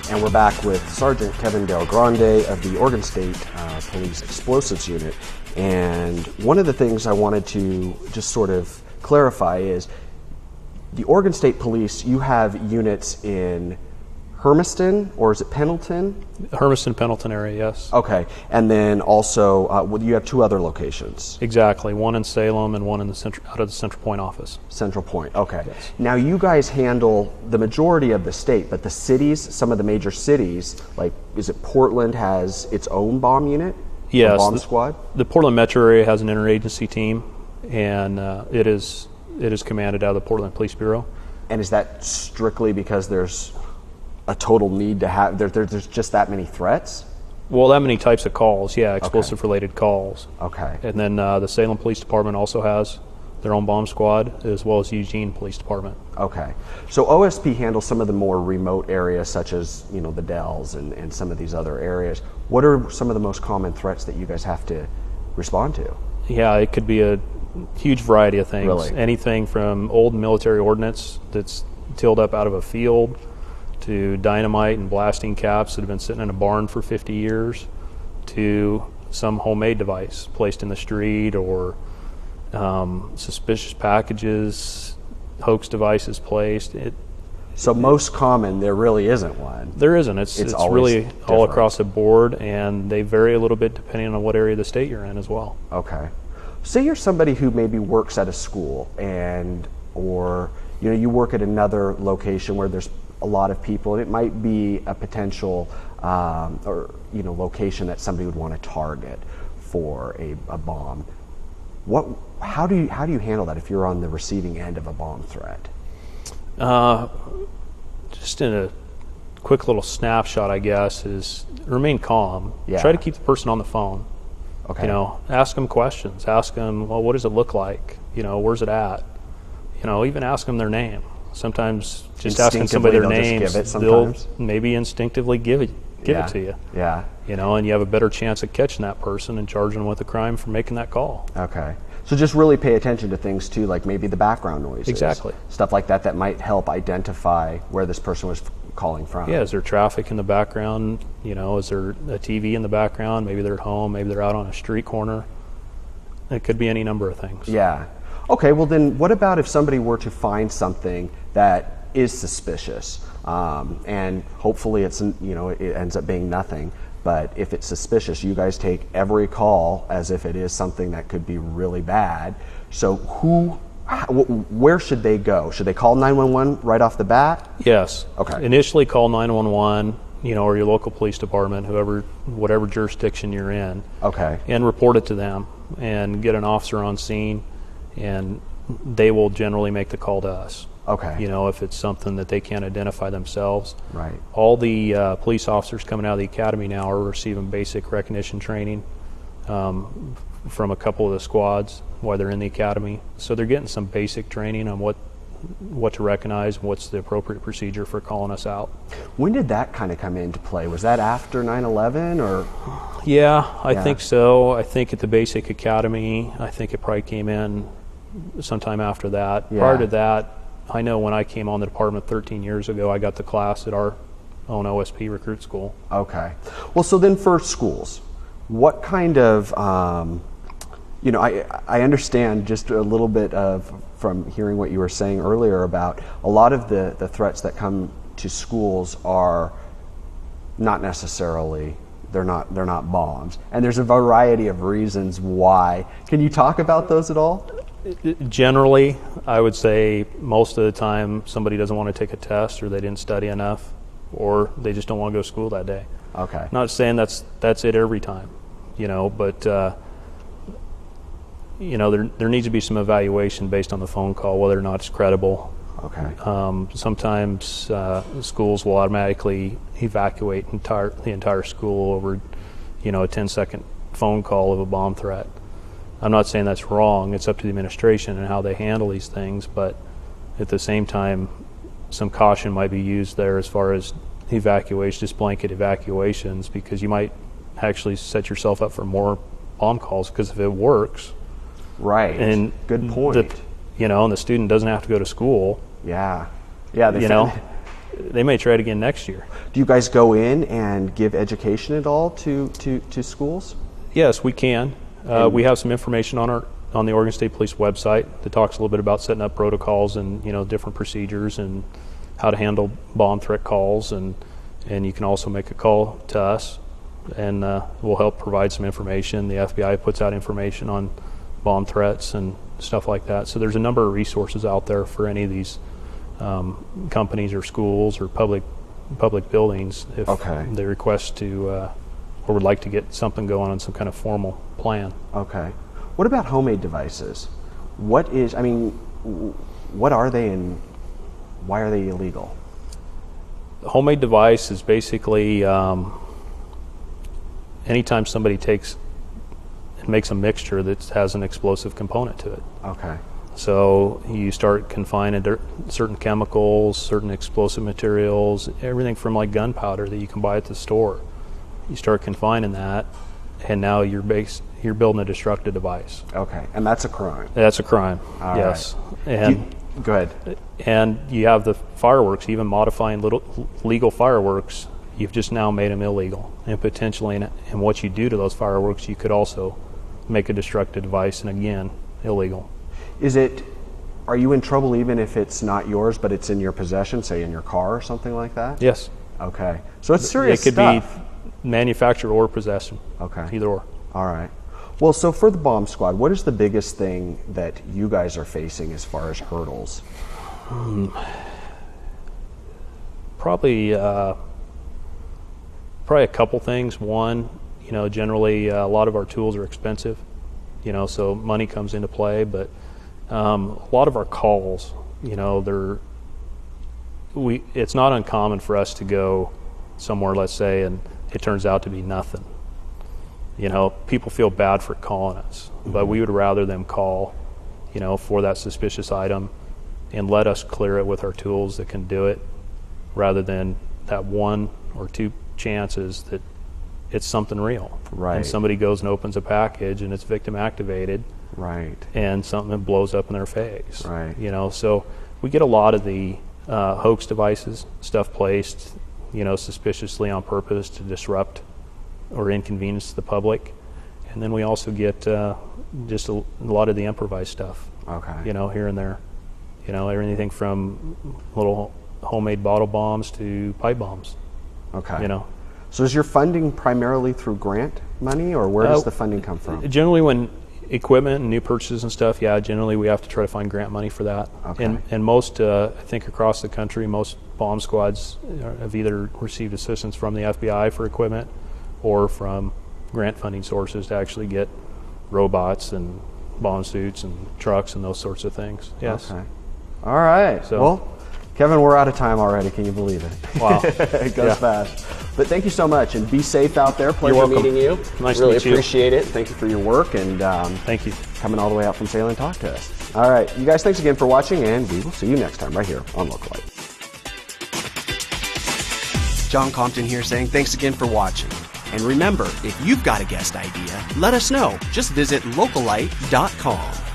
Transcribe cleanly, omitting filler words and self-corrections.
And we're back with Sergeant Kevin Del Grande of the Oregon State Police Explosives Unit. And one of the things I wanted to just sort of clarify is the Oregon State Police, you have units in Hermiston, or is it Pendleton? Hermiston, Pendleton area, yes. Okay, and then also you have two other locations. Exactly, one in Salem and one in the out of the Central Point office. Central Point, okay. Yes. Now you guys handle the majority of the state, but the cities, some of the major cities, like is it Portland has its own bomb unit? Yes. Bomb squad? The Portland metro area has an interagency team, and it is commanded out of the Portland Police Bureau. And is that strictly because there's a total need to have, there's just that many threats? Well, that many types of calls, yeah, explosive-related calls. Okay. And then the Salem Police Department also has their own bomb squad, as well as Eugene Police Department. Okay. So OSP handles some of the more remote areas, such as, you know, the Dells and some of these other areas. What are some of the most common threats that you guys have to respond to? Yeah, it could be a huge variety of things. Really? Anything from old military ordnance that's tilled up out of a field, to dynamite and blasting caps that have been sitting in a barn for 50 years, to some homemade device placed in the street, or suspicious packages, hoax devices placed. So most common, there really isn't one. There isn't. It's really different. all across the board, and they vary a little bit depending on what area of the state you're in as well. Okay. Say you're somebody who maybe works at a school, or you know, you work at another location where there's a lot of people, and it might be a potential or you know, location that somebody would want to target for a bomb. How do you handle that if you're on the receiving end of a bomb threat? Just in a quick little snapshot, I guess, is remain calm. Yeah. Try to keep the person on the phone. Okay. You know, ask them questions. Ask them, well, what does it look like? You know, where's it at? You know, even ask them their name. Sometimes just asking somebody their name, they'll maybe instinctively give it to you. Yeah. You know, and you have a better chance of catching that person and charging them with a crime for making that call. Okay. So just really pay attention to things too, like maybe the background noises. Exactly. Stuff like that might help identify where this person was calling from. Yeah, is there traffic in the background? You know, is there a TV in the background? Maybe they're at home, maybe they're out on a street corner. It could be any number of things. Yeah. Okay, well then what about if somebody were to find something that is suspicious, and hopefully it's, you know, it ends up being nothing, but if it's suspicious, you guys take every call as if it is something that could be really bad. So where should they go? Should they call 911 right off the bat? Yes. Okay. Initially call 911, you know, or your local police department, whatever jurisdiction you're in. Okay. And report it to them and get an officer on scene, and they will generally make the call to us. Okay. You know, if it's something that they can't identify themselves. Right. All the police officers coming out of the academy now are receiving basic recognition training from a couple of the squads while they're in the academy. So they're getting some basic training on what to recognize, what's the appropriate procedure for calling us out. When did that kind of come into play? Was that after 9/11 or? Yeah, I think so. I think at the basic academy, I think it probably came in sometime after that. Yeah. Prior to that, I know when I came on the department 13 years ago, I got the class at our own OSP recruit school. Okay. Well, so then for schools, what kind of, you know, I understand just a little bit from hearing what you were saying earlier about a lot of the threats that come to schools are not necessarily, they're not bombs. And there's a variety of reasons why. Can you talk about those at all? Generally, I would say most of the time somebody doesn't want to take a test, or they didn't study enough, or they just don't want to go to school that day. Okay. Not saying that's it every time, you know, but you know, there needs to be some evaluation based on the phone call, whether or not it's credible. Okay. Sometimes schools will automatically evacuate the entire school over, you know, a 10-second phone call of a bomb threat. I'm not saying that's wrong. It's up to the administration and how they handle these things, but at the same time, some caution might be used there as far as evacuation, just blanket evacuations, because you might actually set yourself up for more bomb calls, because if it works, right, and good point, you know, and the student doesn't have to go to school. Yeah, you know, they may try it again next year. Do you guys go in and give education at all to schools? Yes, we can. We have some information on the Oregon State Police website that talks a little bit about setting up protocols and different procedures and how to handle bomb threat calls, and you can also make a call to us, and we'll help provide some information. The FBI puts out information on bomb threats and stuff like that. So there's a number of resources out there for any of these companies or schools or public buildings if they request to or would like to get something going on some kind of formal plan. Okay. What about homemade devices? What are they and why are they illegal? The homemade device is basically anytime somebody takes and makes a mixture that has an explosive component to it. Okay. So you start confining certain chemicals, certain explosive materials, everything from like gunpowder that you can buy at the store. You start confining that, and now you're building a destructive device. Okay, and that's a crime. That's a crime. All yes. Right. And go ahead. And you have the fireworks, even modifying legal fireworks. You've just now made them illegal, and potentially, and what you do to those fireworks, you could also make a destructive device, and again, illegal. Are you in trouble even if it's not yours, but it's in your possession, say in your car or something like that? Yes. Okay. So it's serious stuff. It could be manufactured or possession. Okay. Either or. All right. Well, so for the Bomb Squad, what is the biggest thing that you guys are facing as far as hurdles? Probably a couple things. One, generally a lot of our tools are expensive, so money comes into play, but a lot of our calls, it's not uncommon for us to go somewhere, let's say, and it turns out to be nothing. People feel bad for calling us, but we would rather them call, for that suspicious item and let us clear it with our tools that can do it, rather than that 1 or 2 chances that it's something real. Right. And somebody goes and opens a package and it's victim activated. Right. And something blows up in their face. Right. So we get a lot of the hoax devices, stuff placed, suspiciously on purpose to disrupt or inconvenience the public. And then we also get just a lot of the improvised stuff. Okay. Here and there. Everything from little homemade bottle bombs to pipe bombs. Okay. So is your funding primarily through grant money, or where does the funding come from? Generally, when equipment and new purchases and stuff, generally we have to try to find grant money for that. Okay. And most, I think across the country, most bomb squads have either received assistance from the FBI for equipment or from grant funding sources to actually get robots and bomb suits and trucks and those sorts of things. Yes. Okay. All right. So, well, Kevin, we're out of time already. Can you believe it? Wow. It goes fast. But thank you so much, and be safe out there. Pleasure meeting you. Nice really to meet you. Appreciate it. Thank you for your work, and thank you coming all the way out from Salem to talk to us. All right, you guys, thanks again for watching, and we will see you next time right here on Localite. John Compton here saying thanks again for watching. And remember, if you've got a guest idea, let us know. Just visit localite.com.